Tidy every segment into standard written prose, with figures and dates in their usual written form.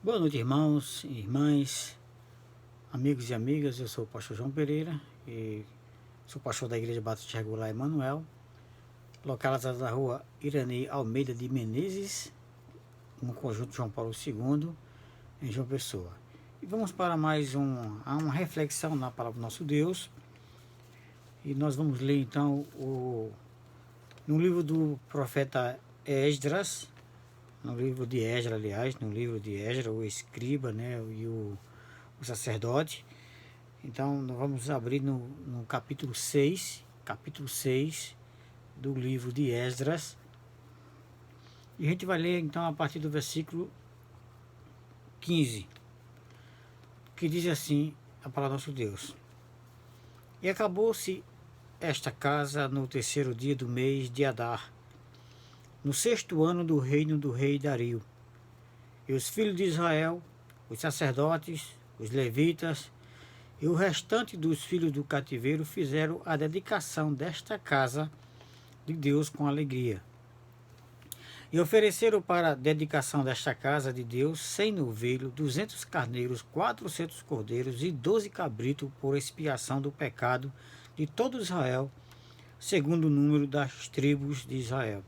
Boa noite, irmãos e irmãs, amigos e amigas. Eu sou o pastor João Pereira e sou pastor da Igreja Batista Regular Emanuel, localizada na rua Irani Almeida de Menezes, no conjunto João Paulo II, em João Pessoa. E vamos para mais uma reflexão na palavra do nosso Deus. E nós vamos ler então no livro do profeta Esdras, no livro de Esdras, aliás, no livro de Esdras, o escriba, né, e o sacerdote. Então, nós vamos abrir no capítulo 6 do livro de Esdras. E a gente vai ler, então, a partir do versículo 15, que diz assim a palavra do nosso Deus. E acabou-se esta casa no terceiro dia do mês de Adar, no sexto ano do reino do rei Dario. E os filhos de Israel, os sacerdotes, os levitas e o restante dos filhos do cativeiro fizeram a dedicação desta casa de Deus com alegria. E ofereceram para a dedicação desta casa de Deus 100 novilhos, 200 carneiros, 400 cordeiros e 12 cabritos por expiação do pecado de todo Israel, segundo o número das tribos de Israel.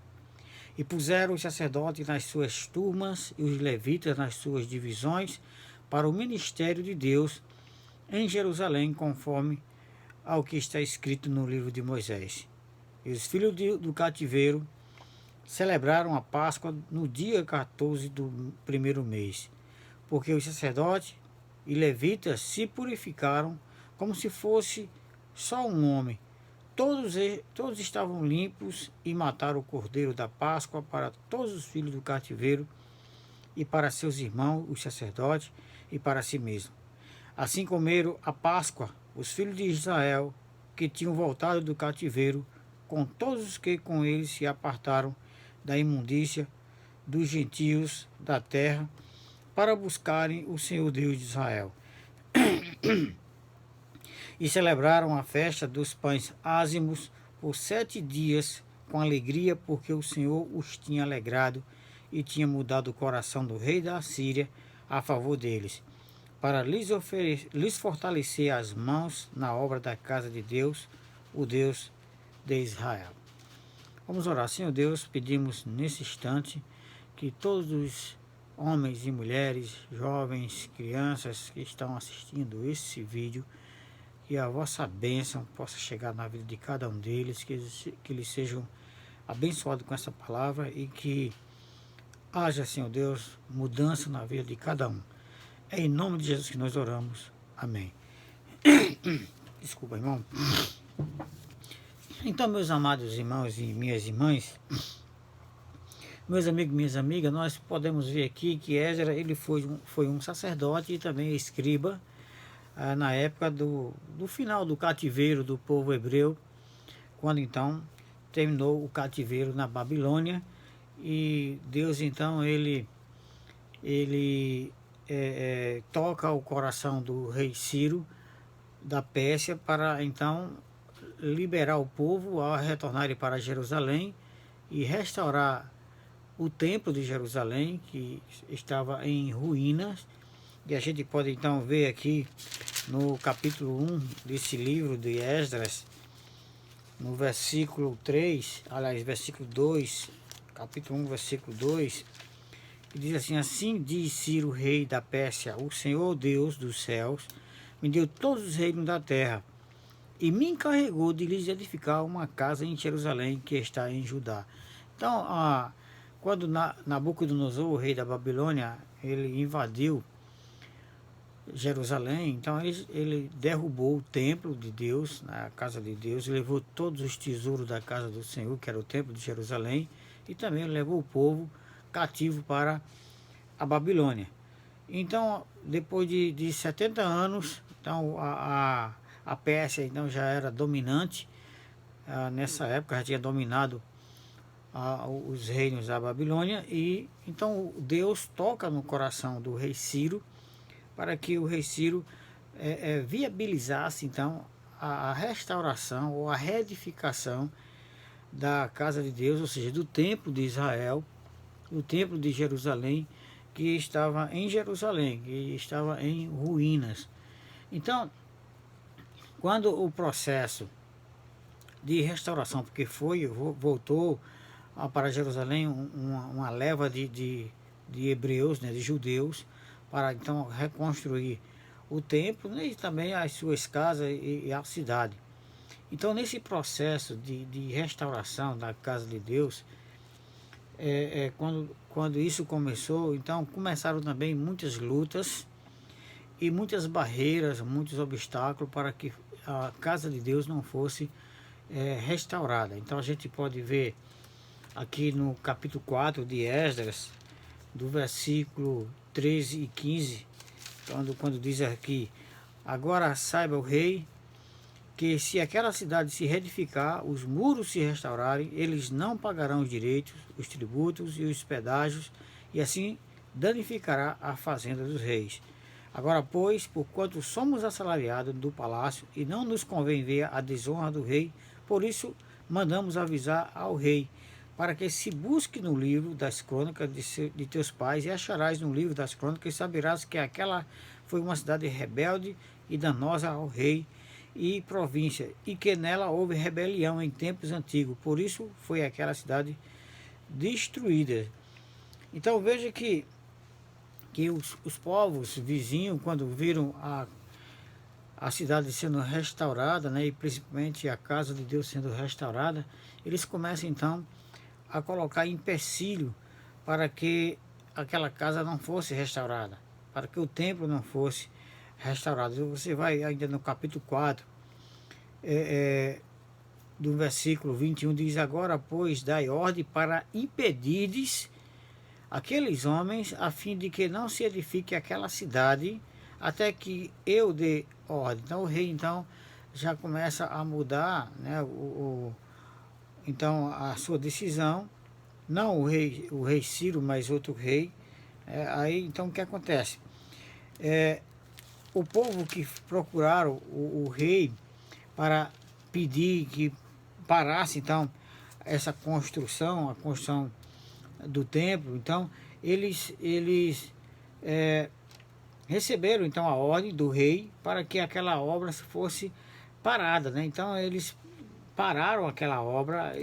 E puseram os sacerdotes nas suas turmas e os levitas nas suas divisões para o ministério de Deus em Jerusalém, conforme ao que está escrito no livro de Moisés. E os filhos do cativeiro celebraram a Páscoa no dia 14 do primeiro mês, porque os sacerdotes e levitas se purificaram como se fosse só um homem. Todos estavam limpos e mataram o cordeiro da Páscoa para todos os filhos do cativeiro e para seus irmãos, os sacerdotes, e para si mesmo. Assim comeram a Páscoa os filhos de Israel que tinham voltado do cativeiro, com todos os que com eles se apartaram da imundícia dos gentios da terra, para buscarem o Senhor Deus de Israel. E celebraram a festa dos pães ázimos por 7 dias com alegria, porque o Senhor os tinha alegrado e tinha mudado o coração do rei da Síria a favor deles, para lhes fortalecer as mãos na obra da casa de Deus, o Deus de Israel. Vamos orar. Senhor Deus, pedimos nesse instante que todos os homens e mulheres, jovens, crianças que estão assistindo esse vídeo, que a vossa bênção possa chegar na vida de cada um deles, que eles sejam abençoados com essa palavra e que haja, Senhor Deus, mudança na vida de cada um. É em nome de Jesus que nós oramos. Amém. Desculpa, irmão. Então, meus amados irmãos e minhas irmãs, meus amigos e minhas amigas, nós podemos ver aqui que Esdras ele foi um sacerdote e também escriba na época do final do cativeiro do povo hebreu, quando então terminou o cativeiro na Babilônia, e Deus então ele toca o coração do rei Ciro da Pérsia para então liberar o povo a retornarem para Jerusalém e restaurar o templo de Jerusalém, que estava em ruínas. E a gente pode então ver aqui no capítulo 1 desse livro de Esdras, no versículo 3, aliás, versículo 2, capítulo 1, versículo 2, que diz assim: assim diz Ciro, rei da Pérsia, o Senhor Deus dos céus me deu todos os reinos da terra e me encarregou de lhes edificar uma casa em Jerusalém, que está em Judá. Então, quando Nabucodonosor, o rei da Babilônia, ele invadiu Jerusalém, então ele derrubou o templo de Deus, a casa de Deus, levou todos os tesouros da casa do Senhor, que era o templo de Jerusalém, e também levou o povo cativo para a Babilônia. Então, depois de 70 anos, então a Pérsia então já era dominante. Nessa época já tinha dominado os reinos da Babilônia, e então Deus toca no coração do rei Ciro para que o rei Ciro viabilizasse então a restauração ou a reedificação da casa de Deus, ou seja, do templo de Israel, do templo de Jerusalém, que estava em Jerusalém, que estava em ruínas. Então, quando o processo de restauração, porque voltou para Jerusalém uma leva de hebreus, né, de judeus, para então reconstruir o templo, né, e também as suas casas e a cidade. Então, nesse processo de restauração da casa de Deus, quando isso começou, então começaram também muitas lutas e muitas barreiras, muitos obstáculos para que a casa de Deus não fosse restaurada. Então a gente pode ver aqui no capítulo 4 de Esdras, do versículo 13 e 15, quando diz aqui: agora saiba o rei que se aquela cidade se reedificar, os muros se restaurarem, eles não pagarão os direitos, os tributos e os pedágios, e assim danificará a fazenda dos reis. Agora, pois, porquanto somos assalariados do palácio e não nos convém ver a desonra do rei, por isso mandamos avisar ao rei, para que se busque no livro das crônicas de teus pais, e acharás no livro das crônicas, e saberás que aquela foi uma cidade rebelde e danosa ao rei e província, e que nela houve rebelião em tempos antigos, por isso foi aquela cidade destruída. Então veja que os povos vizinhos, quando viram a cidade sendo restaurada, né, e principalmente a casa de Deus sendo restaurada, eles começam então a colocar empecilho para que aquela casa não fosse restaurada, para que o templo não fosse restaurado. Você vai ainda no capítulo 4, do versículo 21, diz: agora, pois, dai ordem para impedirdes aqueles homens, a fim de que não se edifique aquela cidade, até que eu dê ordem. Então o rei então já começa a mudar, né, então a sua decisão, não o rei Ciro, mas outro rei. Aí então o que acontece? O povo que procuraram o rei para pedir que parasse então essa construção, a construção do templo, então eles receberam então a ordem do rei para que aquela obra fosse parada, né? Então eles pararam aquela obra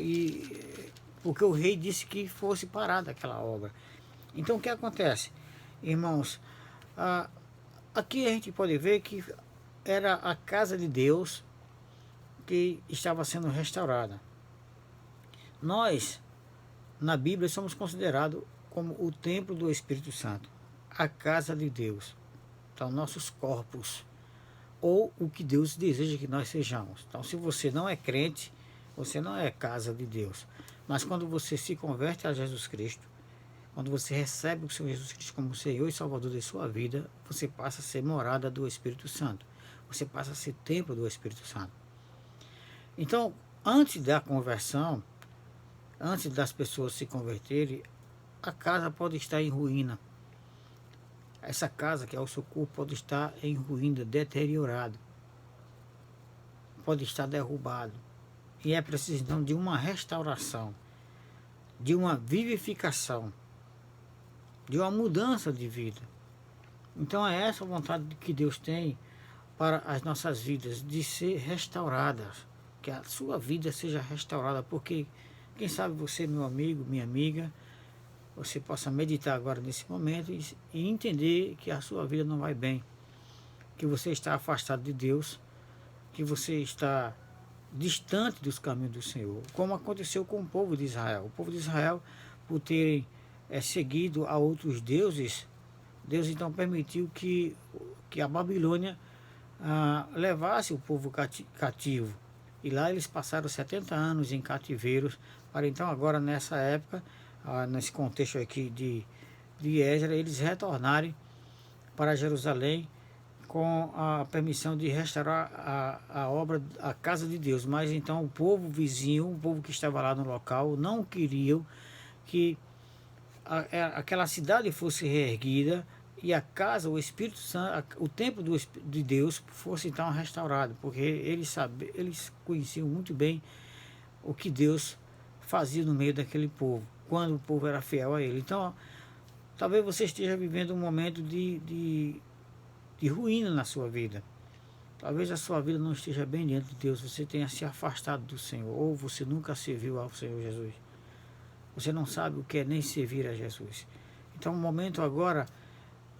porque o rei disse que fosse parada aquela obra. Então o que acontece, irmãos? Aqui a gente pode ver que era a casa de Deus que estava sendo restaurada. Nós, na Bíblia, somos considerados como o templo do Espírito Santo, a casa de Deus. Então, nossos corpos, ou o que Deus deseja que nós sejamos. Então, se você não é crente, você não é casa de Deus. Mas quando você se converte a Jesus Cristo, quando você recebe o Senhor Jesus Cristo como Senhor e Salvador de sua vida, você passa a ser morada do Espírito Santo. Você passa a ser templo do Espírito Santo. Então, antes da conversão, antes das pessoas se converterem, a casa pode estar em ruína. Essa casa, que é o seu corpo, pode estar em ruína, deteriorado. Pode estar derrubado. E é preciso, então, de uma restauração, de uma vivificação, de uma mudança de vida. Então é essa a vontade que Deus tem para as nossas vidas, de ser restauradas, que a sua vida seja restaurada, porque quem sabe você, meu amigo, minha amiga, você possa meditar agora nesse momento e entender que a sua vida não vai bem, que você está afastado de Deus, que você está distante dos caminhos do Senhor, como aconteceu com o povo de Israel. O povo de Israel, por terem seguido a outros deuses, Deus então permitiu que a Babilônia levasse o povo cativo. E lá eles passaram 70 anos em cativeiros, para então agora nessa época, nesse contexto aqui de Esdras, eles retornarem para Jerusalém com a permissão de restaurar a obra, a casa de Deus. Mas então o povo vizinho, o povo que estava lá no local, não queriam que aquela cidade fosse reerguida e a casa, o Espírito Santo, o templo de Deus fosse então restaurado, porque eles conheciam muito bem o que Deus fazia no meio daquele povo, quando o povo era fiel a ele. Então, Talvez você esteja vivendo um momento de ruína na sua vida. Talvez a sua vida não esteja bem diante de Deus, você tenha se afastado do Senhor, ou você nunca serviu ao Senhor Jesus. Você não sabe o que é nem servir a Jesus. Então, o momento agora,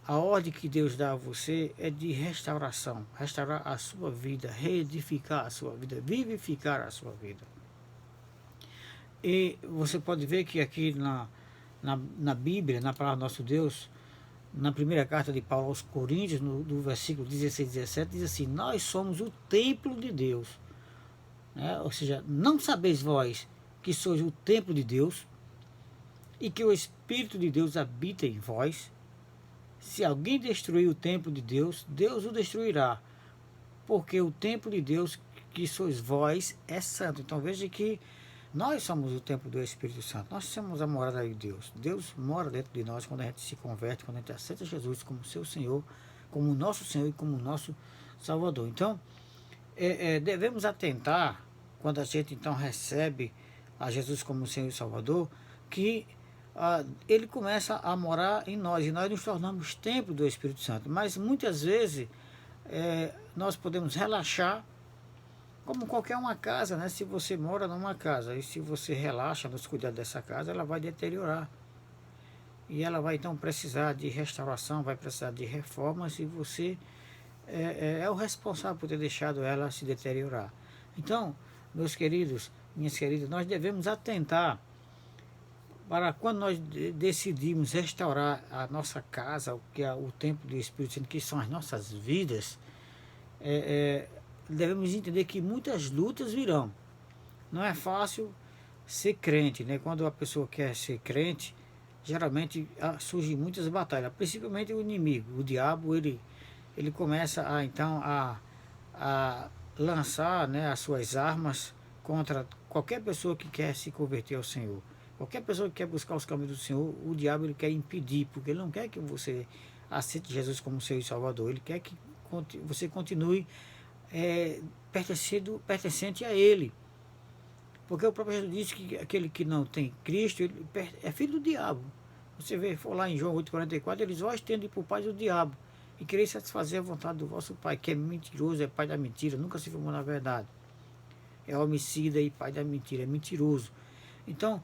a ordem que Deus dá a você é de restauração, restaurar a sua vida, reedificar a sua vida, vivificar a sua vida. E você pode ver que aqui na Bíblia, na palavra do nosso Deus, na primeira carta de Paulo aos Coríntios, no versículo 16 e 17, diz assim: nós somos o templo de Deus. Ou seja, não sabeis vós que sois o templo de Deus e que o Espírito de Deus habita em vós? Se alguém destruir o templo de Deus, Deus o destruirá, porque o templo de Deus que sois vós é santo. Então veja que nós somos o templo do Espírito Santo. Nós somos a morada de Deus. Deus mora dentro de nós quando a gente se converte, quando a gente aceita Jesus como seu Senhor, como nosso Senhor e como nosso Salvador. Então, devemos atentar, quando a gente então recebe a Jesus como Senhor e Salvador, que ele começa a morar em nós e nós nos tornamos templo do Espírito Santo. Mas muitas vezes nós podemos relaxar, como qualquer uma casa, né? Se você mora numa casa e se você relaxa nos cuidados dessa casa, ela vai deteriorar. E ela vai então precisar de restauração, vai precisar de reformas, e você é o responsável por ter deixado ela se deteriorar. Então, meus queridos, minhas queridas, nós devemos atentar para quando nós decidimos restaurar a nossa casa, o que é o templo do Espírito Santo, que são as nossas vidas, devemos entender que muitas lutas virão. Não é fácil ser crente, né? Quando a pessoa quer ser crente, geralmente surgem muitas batalhas, principalmente o inimigo, o diabo. Ele começa a lançar, né, as suas armas contra qualquer pessoa que quer se converter ao Senhor. Qualquer pessoa que quer buscar os caminhos do Senhor, o diabo ele quer impedir, porque ele não quer que você aceite Jesus como seu Salvador. Ele quer que você continue pertencente a ele, porque o próprio Jesus disse que aquele que não tem Cristo, ele é filho do diabo. Você vê, for lá em João 8,44, eles vós tendem por pai do diabo e quereis satisfazer a vontade do vosso pai, que é mentiroso, é pai da mentira, nunca se formou na verdade, é homicida e pai da mentira, é mentiroso. Então,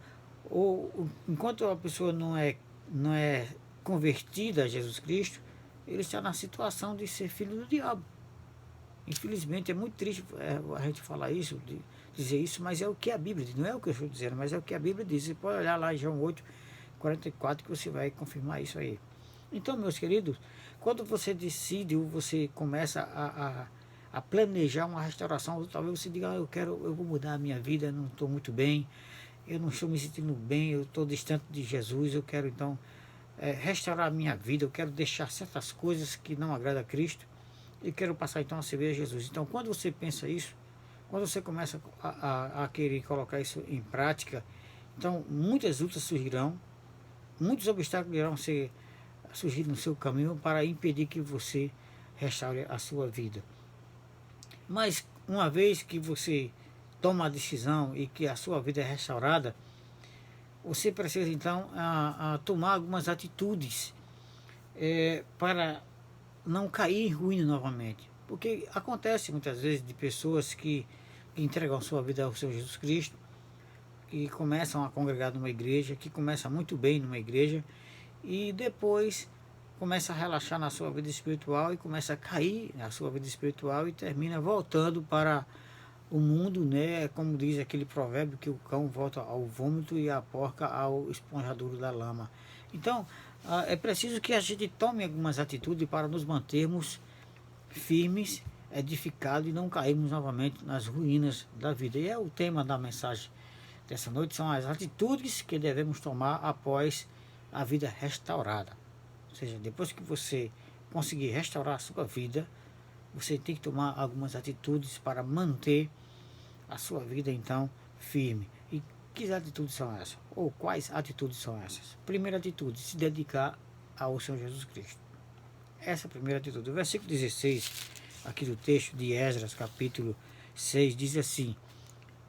enquanto a pessoa não é convertida a Jesus Cristo, ele está na situação de ser filho do diabo. Infelizmente é muito triste a gente falar isso, dizer isso, mas é o que a Bíblia diz, não é o que eu estou dizendo, mas é o que a Bíblia diz. Você pode olhar lá em João 8,44 que você vai confirmar isso aí. Então, meus queridos, quando você decide ou você começa a planejar uma restauração, talvez você diga: eu vou mudar a minha vida, eu não estou muito bem, eu não estou me sentindo bem, eu estou distante de Jesus, eu quero então restaurar a minha vida, eu quero deixar certas coisas que não agradam a Cristo e quero passar então a servir a Jesus. Então, quando você pensa isso, quando você começa a querer colocar isso em prática, então muitas lutas surgirão, muitos obstáculos irão surgir no seu caminho para impedir que você restaure a sua vida. Mas uma vez que você toma a decisão e que a sua vida é restaurada, você precisa então tomar algumas atitudes para não cair em ruína novamente. Porque acontece muitas vezes de pessoas que entregam sua vida ao Senhor Jesus Cristo, que começam a congregar numa igreja, que começa muito bem numa igreja, e depois começa a relaxar na sua vida espiritual e começa a cair na sua vida espiritual e termina voltando para o mundo, né? Como diz aquele provérbio, que o cão volta ao vômito e a porca ao esponjadouro da lama. Então, é preciso que a gente tome algumas atitudes para nos mantermos firmes, edificados e não cairmos novamente nas ruínas da vida. E o tema da mensagem dessa noite são as atitudes que devemos tomar após a vida restaurada. Ou seja, depois que você conseguir restaurar a sua vida, você tem que tomar algumas atitudes para manter a sua vida então firme. E que atitudes são essas? Ou quais atitudes são essas? Primeira atitude: se dedicar ao Senhor Jesus Cristo. Essa é a primeira atitude. O versículo 16 aqui do texto de Esdras, capítulo 6, diz assim: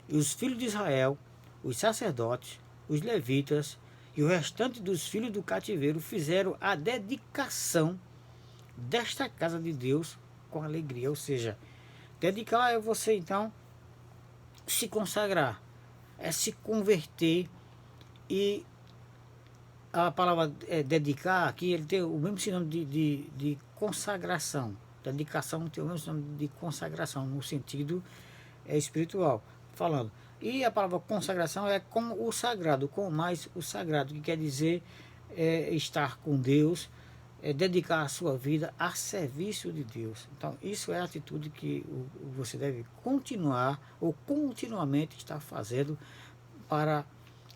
e os filhos de Israel, os sacerdotes, os levitas e o restante dos filhos do cativeiro fizeram a dedicação desta casa de Deus com alegria. Ou seja, dedicar é você então se consagrar, é se converter. E a palavra dedicar aqui, ele tem o mesmo sinônimo de consagração. Dedicação tem o mesmo sinônimo de consagração, no sentido espiritual, falando. E a palavra consagração é com o sagrado, com mais o sagrado, que quer dizer estar com Deus, dedicar a sua vida a serviço de Deus. Então, isso é a atitude que você deve continuar ou continuamente estar fazendo para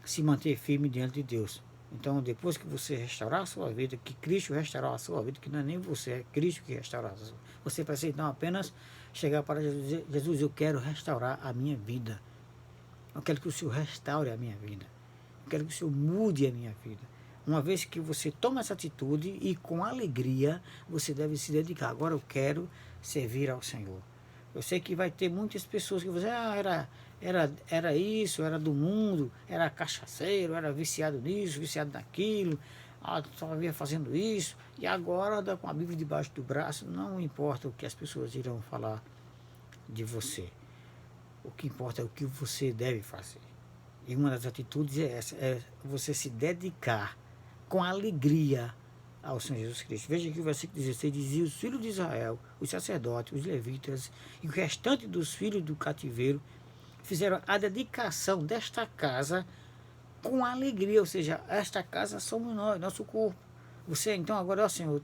se manter firme diante de Deus. Então, depois que você restaurar a sua vida, que Cristo restaurar a sua vida, que não é nem você, é Cristo que restaurar a sua vida, você precisa então apenas chegar para Jesus e dizer: Jesus, eu quero restaurar a minha vida. Eu quero que o Senhor restaure a minha vida. Eu quero que o Senhor mude a minha vida. Uma vez que você toma essa atitude e com alegria, você deve se dedicar. Agora eu quero servir ao Senhor. Eu sei que vai ter muitas pessoas que vão dizer: era isso, era do mundo, era cachaceiro, era viciado nisso, viciado naquilo, só via fazendo isso, e agora anda com a Bíblia debaixo do braço. Não importa o que as pessoas irão falar de você. O que importa é o que você deve fazer. E uma das atitudes é essa, é você se dedicar com alegria ao Senhor Jesus Cristo. Veja que o versículo 16 dizia: os filhos de Israel, os sacerdotes, os levitas e o restante dos filhos do cativeiro fizeram a dedicação desta casa com alegria. Ou seja, esta casa somos nós, nosso corpo. Você então agora, ó Senhor,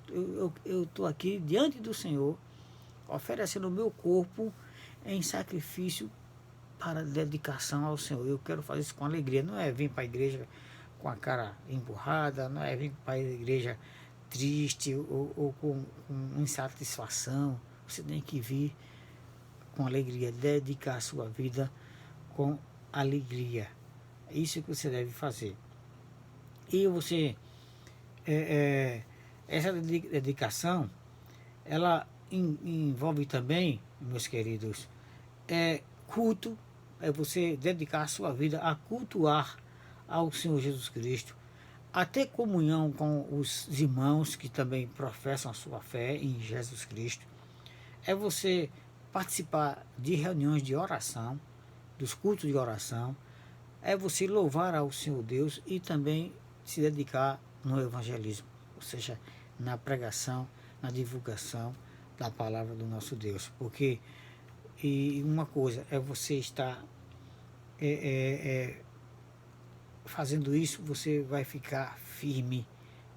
eu estou aqui diante do Senhor, oferecendo o meu corpo em sacrifício para dedicação ao Senhor. Eu quero fazer isso com alegria. Não é vir para a igreja com a cara emburrada, não é vir para a igreja triste ou com insatisfação. Você tem que vir com alegria, dedicar a sua vida com alegria. É isso que você deve fazer. E você, essa dedicação, ela envolve também, meus queridos, culto. É você dedicar a sua vida a cultuar ao Senhor Jesus Cristo, a ter comunhão com os irmãos que também professam a sua fé em Jesus Cristo. É você participar de reuniões de oração, dos cultos de oração. É você louvar ao Senhor Deus e também se dedicar no evangelismo, ou seja, na pregação, na divulgação da palavra do nosso Deus. Porque e uma coisa é você estar fazendo isso, você vai ficar firme.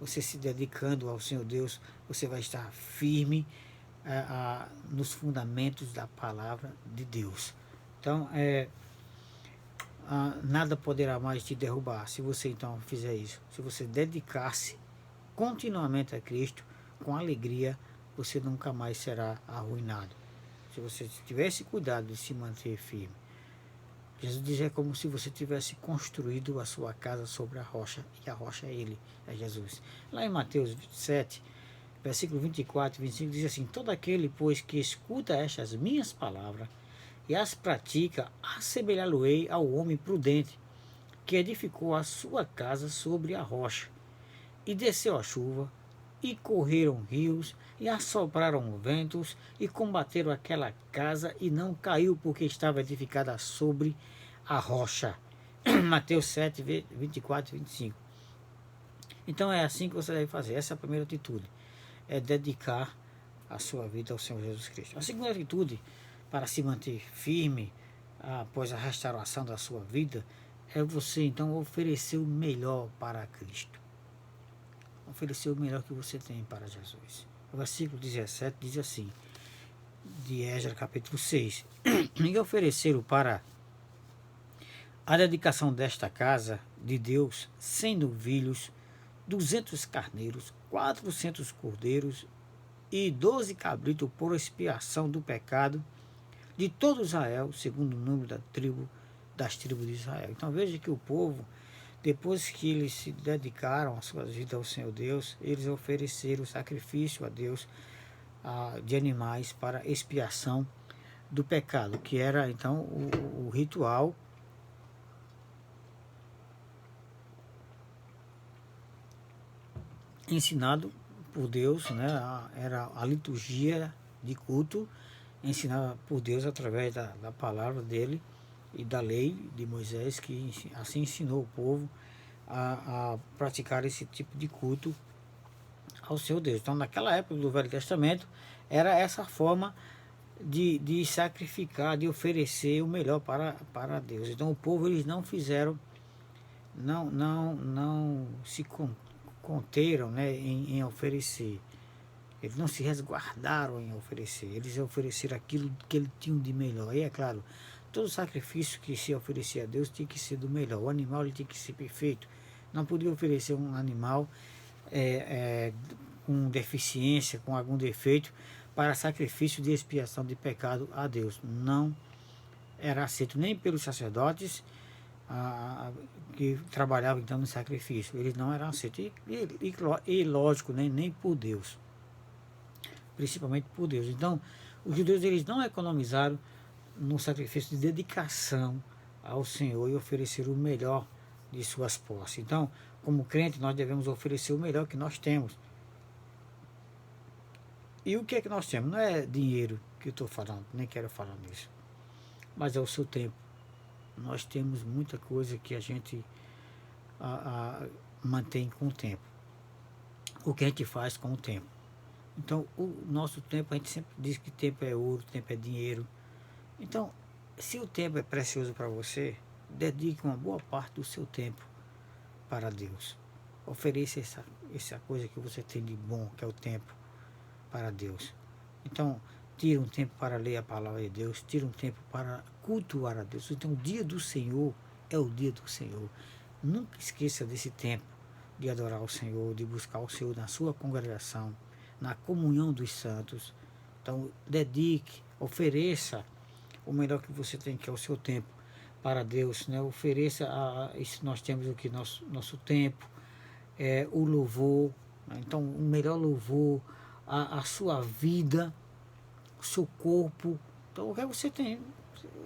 Você se dedicando ao Senhor Deus, você vai estar firme nos fundamentos da palavra de Deus. Então, nada poderá mais te derrubar se você então fizer isso. Se você dedicar-se continuamente a Cristo, com alegria, você nunca mais será arruinado. Se você tivesse cuidado de se manter firme. Jesus diz: é como se você tivesse construído a sua casa sobre a rocha, e a rocha é Ele, é Jesus. Lá em Mateus 7, versículo 24 e 25, diz assim: todo aquele, pois, que escuta estas minhas palavras e as pratica, assemelhá-lo-ei ao homem prudente, que edificou a sua casa sobre a rocha. E desceu a chuva, e correram rios, e assopraram ventos, e combateram aquela casa, e não caiu, porque estava edificada sobre a rocha. Mateus 7, 24 e 25. Então é assim que você deve fazer. Essa é a primeira atitude. É dedicar a sua vida ao Senhor Jesus Cristo. A segunda atitude, para se manter firme após a restauração da sua vida, é você então oferecer o melhor para Cristo. Oferecer o melhor que você tem para Jesus. O versículo 17 diz assim, de Esdras capítulo 6: e ofereceram para a dedicação desta casa de Deus 100 novilhos, 200 carneiros, 400 cordeiros e 12 cabritos por expiação do pecado de todo Israel, segundo o número das tribos de Israel. Então veja que o povo, depois que eles se dedicaram a suas vidas ao Senhor Deus, eles ofereceram sacrifício a Deus de animais para expiação do pecado, que era então o ritual ensinado por Deus, né? Era a liturgia de culto ensinada por Deus através da palavra dele e da lei de Moisés, que assim ensinou o povo a praticar esse tipo de culto ao seu Deus. Então, naquela época do Velho Testamento, era essa forma de sacrificar, de oferecer o melhor para Deus. Então, o povo, eles não fizeram, não se conteram, né, em oferecer. Eles não se resguardaram em oferecer. Eles ofereceram aquilo que eles tinham de melhor. E é claro, todo sacrifício que se oferecia a Deus tinha que ser do melhor. O animal ele tinha que ser perfeito. Não podia oferecer um animal com deficiência, com algum defeito, para sacrifício de expiação de pecado a Deus. Não era aceito nem pelos sacerdotes que trabalhavam então no sacrifício. Eles não eram aceitos. E lógico, nem por Deus. Principalmente por Deus. Então, os judeus eles não economizaram no sacrifício de dedicação ao Senhor e oferecer o melhor de suas posses. Então, como crente, nós devemos oferecer o melhor que nós temos. E o que é que nós temos? Não é dinheiro que eu estou falando, nem quero falar nisso, mas é o seu tempo. Nós temos muita coisa que a gente mantém com o tempo. O que a gente faz com o tempo. Então, o nosso tempo, a gente sempre diz que tempo é ouro, tempo é dinheiro. Então, se o tempo é precioso para você, dedique uma boa parte do seu tempo para Deus. Ofereça essa coisa que você tem de bom, que é o tempo, para Deus. Então, tira um tempo para ler a palavra de Deus, tira um tempo para cultuar a Deus. Então, o dia do Senhor é o dia do Senhor. Nunca esqueça desse tempo de adorar o Senhor, de buscar o Senhor na sua congregação, na comunhão dos santos. Então, dedique, ofereça o melhor que você tem, que é o seu tempo, para Deus, né? Ofereça isso. Nós temos o que nosso tempo, o louvor, né? Então o melhor louvor, a sua vida, o seu corpo. Então o que você tem?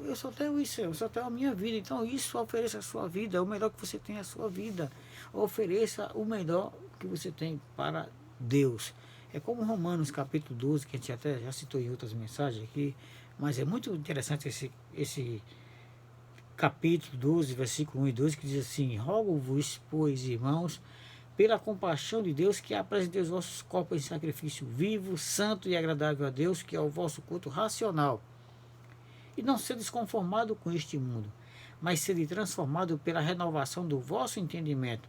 Eu só tenho isso, eu só tenho a minha vida. Então isso, ofereça a sua vida, o melhor que você tem é a sua vida. Ofereça o melhor que você tem para Deus. É como Romanos capítulo 12, que a gente até já citou em outras mensagens aqui, mas é muito interessante esse capítulo 12, versículo 1 e 2, que diz assim: rogo-vos, pois, irmãos, pela compaixão de Deus, que apresenteis os vossos corpos em sacrifício vivo, santo e agradável a Deus, que é o vosso culto racional. E não sedes conformado com este mundo, mas sede transformado pela renovação do vosso entendimento,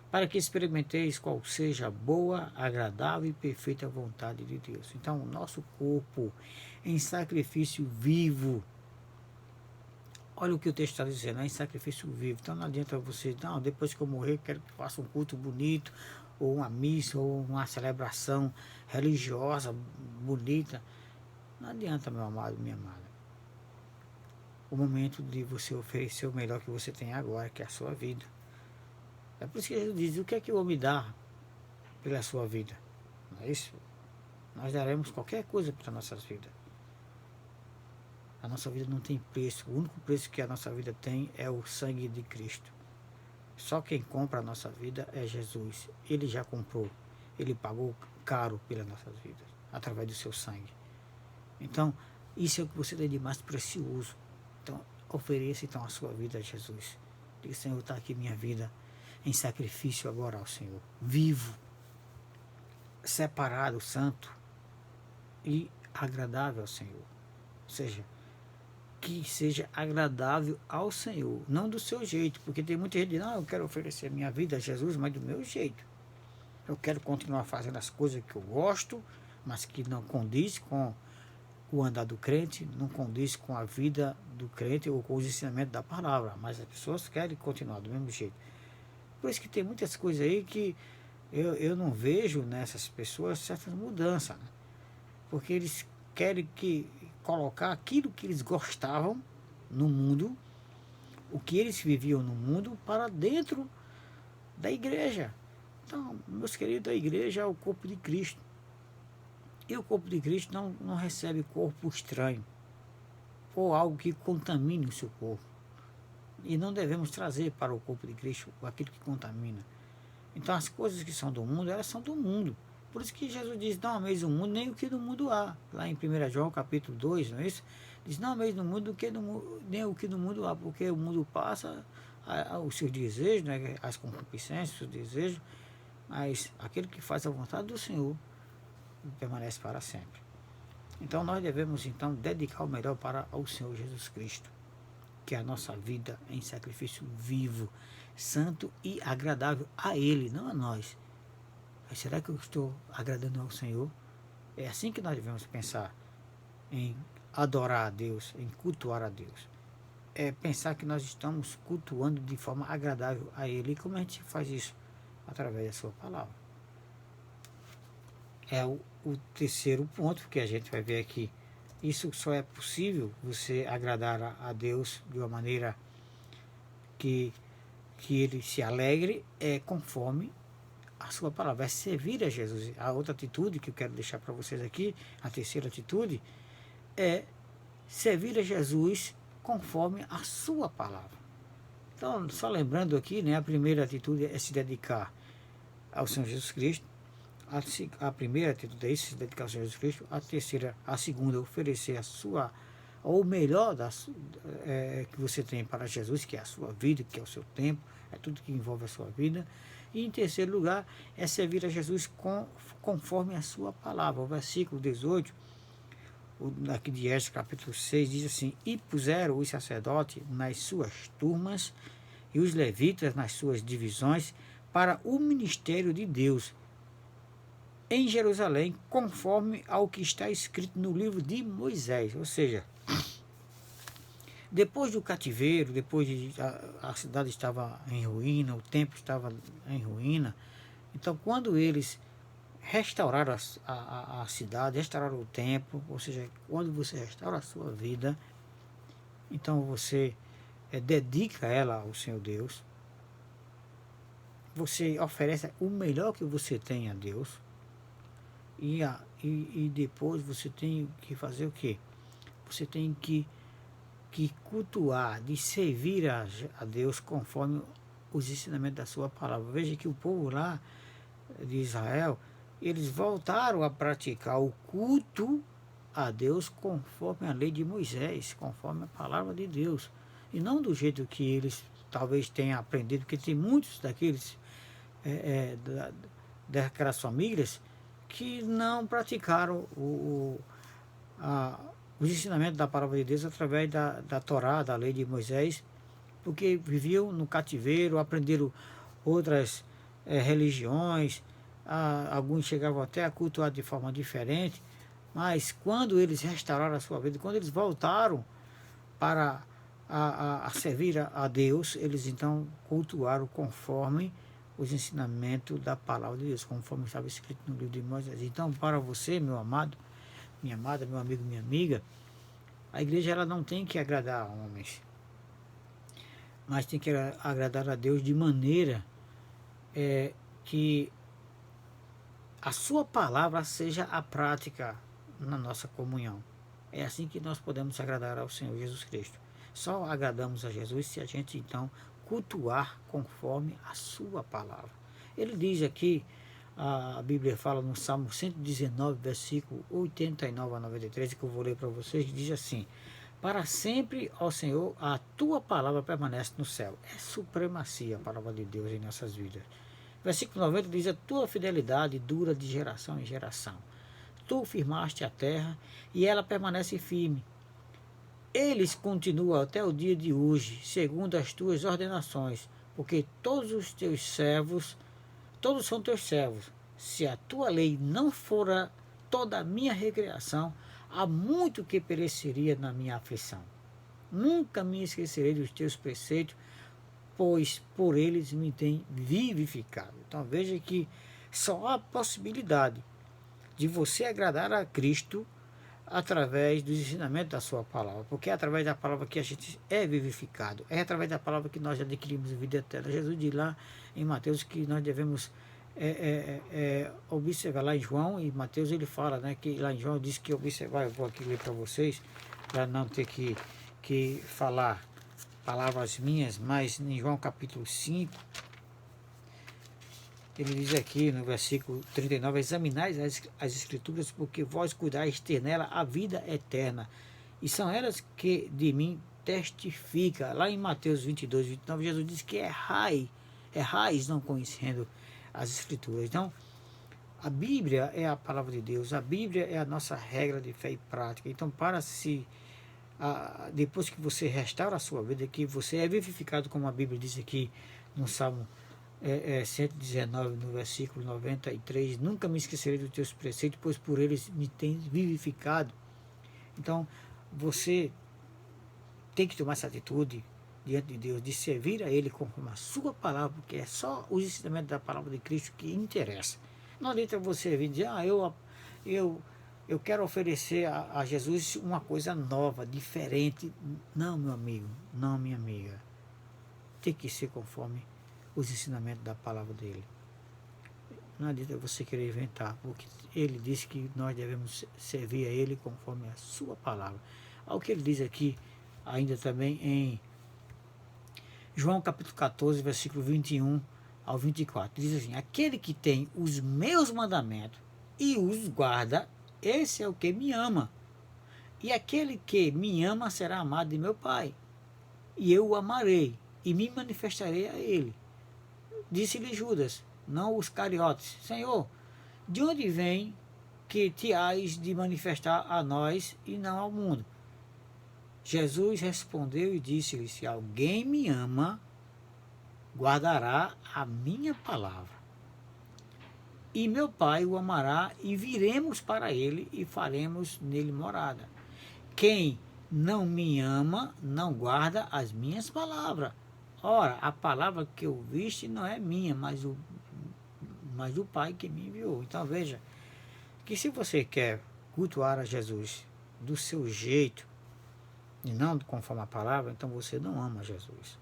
para que experimenteis qual seja a boa, agradável e perfeita vontade de Deus. Então, o nosso corpo em sacrifício vivo. Olha o que o texto está dizendo, é em sacrifício vivo. Então não adianta você, não, depois que eu morrer, quero que faça um culto bonito, ou uma missa, ou uma celebração religiosa bonita. Não adianta, meu amado, minha amada. O momento de você oferecer o melhor que você tem agora, que é a sua vida. É por isso que Jesus diz: o que é que eu vou me dar pela sua vida? Não é isso? Nós daremos qualquer coisa para nossas vidas. A nossa vida não tem preço. O único preço que a nossa vida tem é o sangue de Cristo. Só quem compra a nossa vida é Jesus. Ele já comprou. Ele pagou caro pelas nossas vidas, através do seu sangue. Então, isso é o que você tem de mais precioso. Então, ofereça então a sua vida a Jesus. Diga: Senhor, está aqui minha vida em sacrifício agora ao Senhor. Vivo, separado, santo e agradável ao Senhor. Ou seja, que seja agradável ao Senhor, não do seu jeito, porque tem muita gente que diz: não, eu quero oferecer minha vida a Jesus, mas do meu jeito. Eu quero continuar fazendo as coisas que eu gosto, mas que não condiz com o andar do crente, não condiz com a vida do crente ou com os ensinamentos da palavra, mas as pessoas querem continuar do mesmo jeito. Por isso que tem muitas coisas aí que eu não vejo nessas pessoas certas mudanças, né? Porque eles querem colocar aquilo que eles gostavam no mundo, o que eles viviam no mundo, para dentro da igreja. Então, meus queridos, a igreja é o corpo de Cristo. E o corpo de Cristo não recebe corpo estranho, ou algo que contamine o seu corpo. E não devemos trazer para o corpo de Cristo aquilo que contamina. Então as coisas que são do mundo, elas são do mundo. Por isso que Jesus diz, não ameis o mundo, nem o que no mundo há. Lá em 1 João capítulo 2, não é isso? Diz, não ameis no mundo nem o que no mundo há, porque o mundo passa os seus desejos, né, as concupiscências, os desejos, mas aquele que faz a vontade do Senhor permanece para sempre. Então nós devemos então dedicar o melhor para o Senhor Jesus Cristo, que é a nossa vida em sacrifício vivo, santo e agradável a Ele, não a nós. Mas será que eu estou agradando ao Senhor? É assim que nós devemos pensar em adorar a Deus, em cultuar a Deus. É pensar que nós estamos cultuando de forma agradável a Ele. E como a gente faz isso? Através da sua palavra. É o terceiro ponto que a gente vai ver aqui. Isso só é possível você agradar a Deus de uma maneira que Ele se alegre, conforme a sua palavra, é servir a Jesus. A outra atitude que eu quero deixar para vocês aqui, a terceira atitude, é servir a Jesus conforme a sua palavra. Então, só lembrando aqui, né, a primeira atitude é se dedicar ao Senhor Jesus Cristo. A primeira atitude é se dedicar ao Senhor Jesus Cristo. A terceira, a segunda, oferecer o melhor que você tem para Jesus, que é a sua vida, que é o seu tempo, é tudo que envolve a sua vida. E em terceiro lugar, é servir a Jesus conforme a sua palavra. O versículo 18, aqui de Esdras, capítulo 6, diz assim: e puseram os sacerdotes nas suas turmas e os levitas nas suas divisões para o ministério de Deus em Jerusalém, conforme ao que está escrito no livro de Moisés. Ou seja, depois do cativeiro, depois de a cidade estava em ruína, o templo estava em ruína. Então, quando eles restauraram a cidade, restauraram o templo, ou seja, quando você restaura a sua vida, então você dedica ela ao Senhor Deus, você oferece o melhor que você tem a Deus, e depois você tem que fazer o quê? Você tem que cultuar, de servir a Deus conforme os ensinamentos da sua palavra. Veja que o povo lá de Israel, eles voltaram a praticar o culto a Deus conforme a lei de Moisés, conforme a palavra de Deus, e não do jeito que eles talvez tenham aprendido, porque tem muitos daqueles daquelas famílias que não praticaram os ensinamentos da palavra de Deus através da Torá, da lei de Moisés, porque viviam no cativeiro, aprenderam outras religiões, alguns chegavam até a cultuar de forma diferente, mas quando eles restauraram a sua vida, quando eles voltaram para a servir a Deus, eles então cultuaram conforme os ensinamentos da palavra de Deus, conforme estava escrito no livro de Moisés. Então, para você, meu amado, minha amada, meu amigo, minha amiga, a igreja ela não tem que agradar a homens, mas tem que agradar a Deus de maneira que a sua palavra seja a prática na nossa comunhão. É assim que nós podemos agradar ao Senhor Jesus Cristo. Só agradamos a Jesus se a gente então cultuar conforme a sua palavra. Ele diz aqui, a Bíblia fala no Salmo 119, versículo 89 a 93, que eu vou ler para vocês, diz assim: para sempre, ó Senhor, a tua palavra permanece no céu. É supremacia a palavra de Deus em nossas vidas. Versículo 90 diz: a tua fidelidade dura de geração em geração. Tu firmaste a terra e ela permanece firme. Eles continuam até o dia de hoje, segundo as tuas ordenações, porque todos os teus servos, todos são teus servos. Se a tua lei não fora toda a minha recreação, há muito que pereceria na minha aflição. Nunca me esquecerei dos teus preceitos, pois por eles me tem vivificado. Então veja que só há possibilidade de você agradar a Cristo através dos ensinamentos da sua palavra, porque é através da palavra que a gente é vivificado, é através da palavra que nós adquirimos vida eterna. Jesus diz lá em Mateus que nós devemos observar. Lá em João e Mateus ele fala, né, que lá em João diz que observar. Eu vou aqui ler para vocês para não ter que falar palavras minhas, mas em João capítulo 5, Ele diz aqui no versículo 39, examinais as escrituras, porque vós cuidais ter nela a vida eterna, e são elas que de mim testifica. Lá em Mateus 22, 29, Jesus diz que errais não conhecendo as escrituras. Então, a Bíblia é a palavra de Deus, a Bíblia é a nossa regra de fé e prática. Então, depois que você restaura a sua vida, que você é vivificado, como a Bíblia diz aqui no Salmo 119, no versículo 93, nunca me esquecerei dos teus preceitos, pois por eles me tens vivificado. Então, você tem que tomar essa atitude diante de Deus, de servir a Ele conforme a sua palavra, porque é só os ensinamentos da palavra de Cristo que interessa. Não adianta você vir dizer, eu quero oferecer a Jesus uma coisa nova, diferente. Não, meu amigo, não, minha amiga. Tem que ser conforme os ensinamentos da palavra dele. Não adianta você querer inventar, porque ele disse que nós devemos servir a ele conforme a sua palavra. Ao que ele diz aqui, ainda também em João capítulo 14, versículo 21 ao 24, diz assim, aquele que tem os meus mandamentos e os guarda, esse é o que me ama. E aquele que me ama será amado de meu Pai. E eu o amarei e me manifestarei a ele. Disse-lhe Judas, não os cariotes, Senhor, de onde vem que te hás de manifestar a nós e não ao mundo? Jesus respondeu e disse-lhe, se alguém me ama, guardará a minha palavra. E meu Pai o amará, e viremos para ele e faremos nele morada. Quem não me ama, não guarda as minhas palavras. Ora, a palavra que eu viste não é minha, mas do Pai que me enviou. Então veja, que se você quer cultuar a Jesus do seu jeito, e não conforme a palavra, então você não ama Jesus.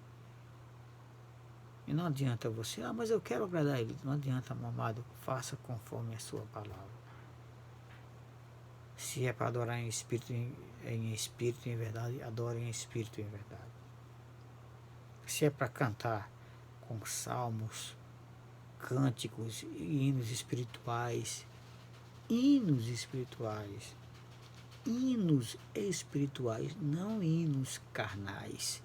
E não adianta você, mas eu quero agradar ele. Não adianta, meu amado, faça conforme a sua palavra. Se é para adorar em espírito e em verdade, adore em espírito e em verdade. Se é para cantar com salmos, cânticos e hinos espirituais, não hinos carnais.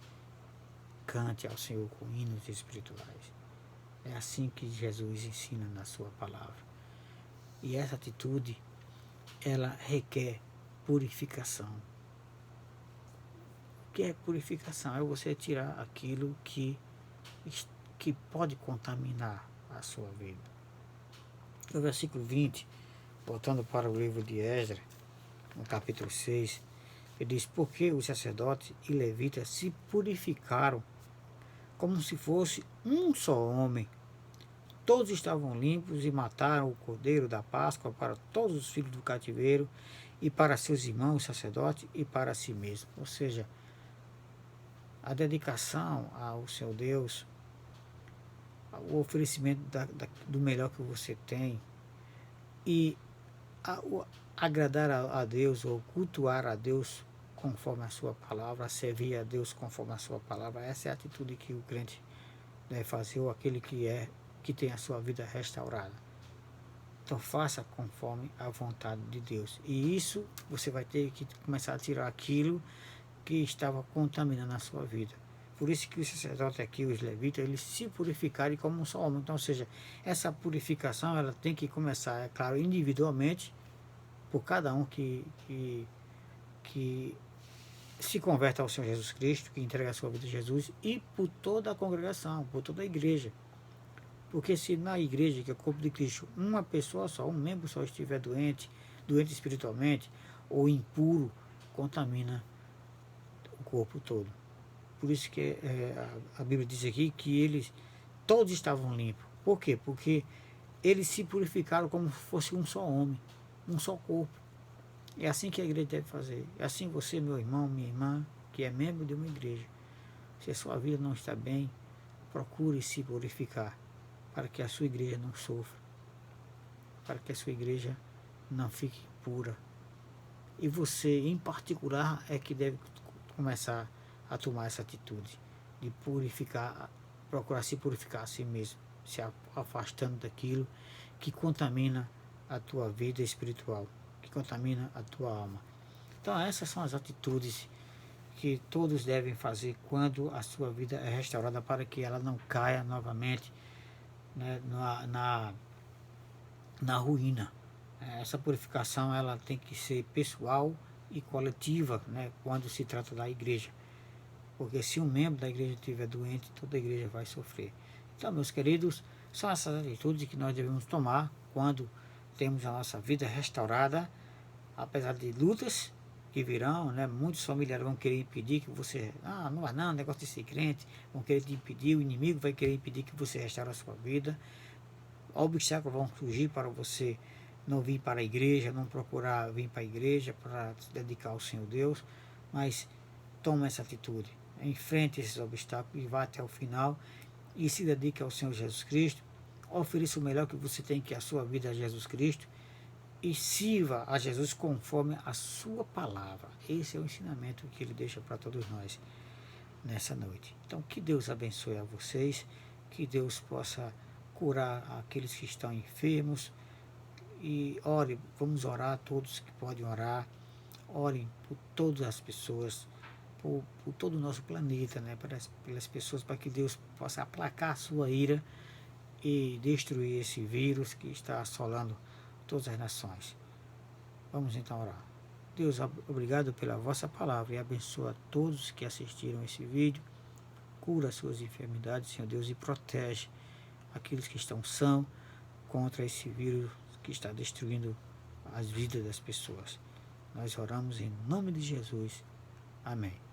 Cante ao Senhor com hinos espirituais. É assim que Jesus ensina na sua palavra. E essa atitude, ela requer purificação. O que é purificação? É você tirar aquilo que pode contaminar a sua vida. No versículo 20, voltando para o livro de Esdras, no capítulo 6, ele diz, porque os sacerdotes e levitas se purificaram como se fosse um só homem. Todos estavam limpos e mataram o cordeiro da Páscoa para todos os filhos do cativeiro e para seus irmãos sacerdotes e para si mesmo. Ou seja, a dedicação ao seu Deus, o oferecimento do melhor que você tem e agradar a Deus ou cultuar a Deus conforme a sua palavra, servir a Deus conforme a sua palavra. Essa é a atitude que o crente deve fazer, ou aquele que tem a sua vida restaurada. Então faça conforme a vontade de Deus. E isso você vai ter que começar a tirar aquilo que estava contaminando a sua vida. Por isso que os sacerdotes aqui, os levitas, eles se purificarem como um só homem. Então, ou seja, essa purificação ela tem que começar, é claro, individualmente, por cada um que se converte ao Senhor Jesus Cristo, que entrega a sua vida a Jesus, e por toda a congregação, por toda a igreja. Porque se na igreja, que é o corpo de Cristo, uma pessoa só, um membro só estiver doente espiritualmente, ou impuro, contamina o corpo todo. Por isso que a Bíblia diz aqui que eles todos estavam limpos. Por quê? Porque eles se purificaram como se fosse um só homem, um só corpo. É assim que a igreja deve fazer. É assim você, meu irmão, minha irmã, que é membro de uma igreja. Se a sua vida não está bem, procure se purificar, para que a sua igreja não sofra, para que a sua igreja não fique pura. E você, em particular, é que deve começar a tomar essa atitude de purificar, procurar se purificar a si mesmo, se afastando daquilo que contamina a tua vida espiritual, que contamina a tua alma. Então essas são as atitudes que todos devem fazer quando a sua vida é restaurada, para que ela não caia novamente, né, na ruína. Essa purificação ela tem que ser pessoal e coletiva, né, quando se trata da igreja. Porque se um membro da igreja estiver doente, toda a igreja vai sofrer. Então, meus queridos, são essas atitudes que nós devemos tomar quando temos a nossa vida restaurada, apesar de lutas que virão, né? Muitos familiares vão querer impedir que você, não vai não, negócio de ser crente, vão querer te impedir, o inimigo vai querer impedir que você restaure a sua vida. Obstáculos vão surgir para você não vir para a igreja, não procurar vir para a igreja para se dedicar ao Senhor Deus, mas toma essa atitude, enfrente esses obstáculos e vá até o final e se dedique ao Senhor Jesus Cristo. Ofereça o melhor que você tem, que é a sua vida a Jesus Cristo, e sirva a Jesus conforme a sua palavra. Esse é o ensinamento que ele deixa para todos nós nessa noite. Então, que Deus abençoe a vocês, que Deus possa curar aqueles que estão enfermos, e ore, vamos orar, todos que podem orar, orem por todas as pessoas, por todo o nosso planeta, né, pelas pessoas, para que Deus possa aplacar a sua ira e destruir esse vírus que está assolando todas as nações. Vamos então orar. Deus, obrigado pela vossa palavra e abençoa todos que assistiram esse vídeo. Cura as suas enfermidades, Senhor Deus, e protege aqueles que estão sãos contra esse vírus que está destruindo as vidas das pessoas. Nós oramos em nome de Jesus. Amém.